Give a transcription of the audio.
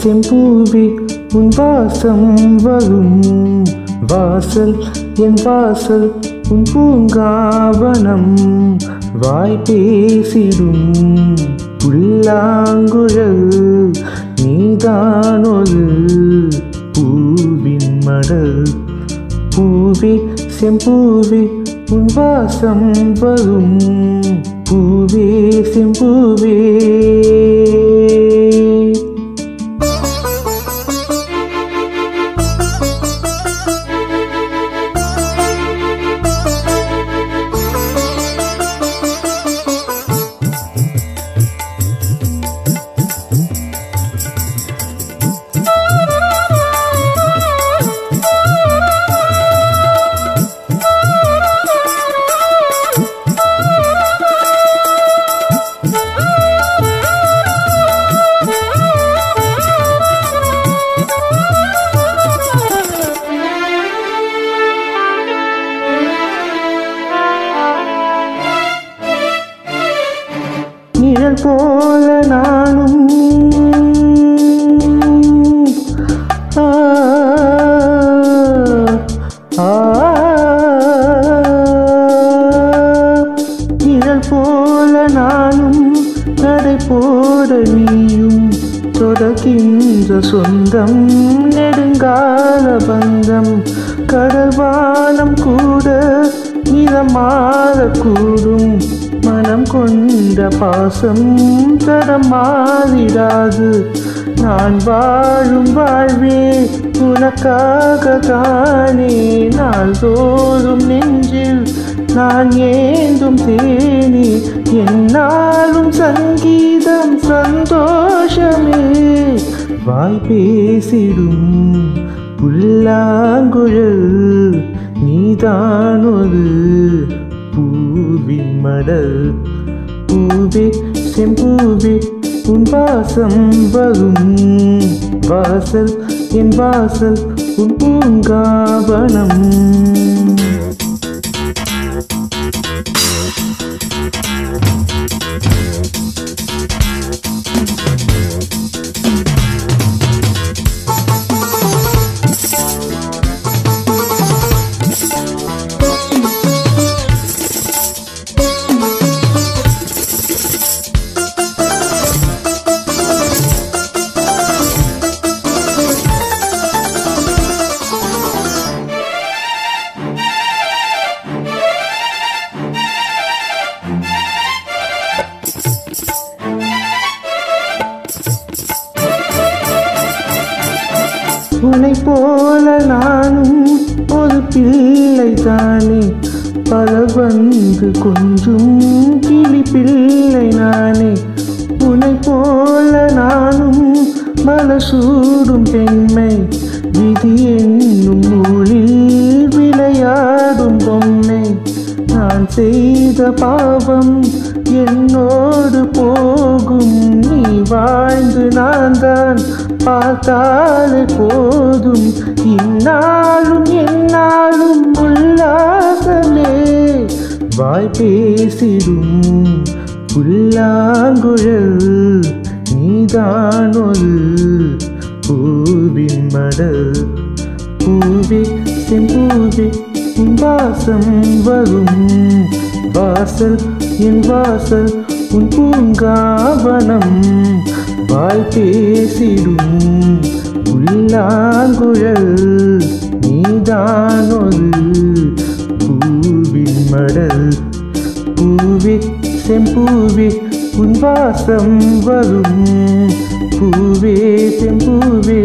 செம்பூவே உன் வாசம் வரும் வாசல் என் வாசல் உன் பூங்காவனம் வாய் பேசிடும் புல்லாங்குழல் நீதானொரு பூவின் மடல் பூவே செம்பூவே உன் வாசம் வரும் பூவே செம்பூவே நிழல் போல நானும் நிழல் போல நானும் நடை போட நீயும் தொடர்கின்ற சொந்தம் நெடுங்கால பந்தம் கடல் வானம் கூட நிறமாறக்கூடும் மனம் கொண்ட பாசம் தடம் மாறிடாது நான் வாழும் வாழ்வே உனக்காக தானே நாள்தோறும் நெஞ்சில் நான் ஏந்தும் தேனி என்னாலும் சங்கீதம் சந்தோஷமே வாய் பேசிடும் புல்லாங்குழல் நீதானொரு பூவின் மடல் பூவே செம்பூவே உன் வாசம் வரும் வாசல் என் வாசல் உன் பூங்காவனம் உன்னை போல நானும் ஒரு பிள்ளை தானே பல வந்து கொஞ்சம் கிளி பிள்ளை நானே உன்னை போல நானும் மலசூடும் பெண்மை விதி என்னும் நூலில் விளையாடும் பொம்மை நான் செய்த பாவம் என்னோடு போகும் நீ வாழ்ந்து நான் தான் பார்த்தாலே போதும் இந்நாளும் எந்நாளும் உல்லாசமே வாய் பேசிடும் புல்லாங்குழல் நீதானொரு பூவின் மடல் பூவே செம்பூவே உன் வாசம் வரும் வாசல் என் வாசல் உன் பூங்காவனம் வாய் பேசிடும் புல்லாங்குழல் நீதானொரு பூவின் மடல் பூவே செம்பூவே உன் வாசம் வரும் பூவே செம்பூவே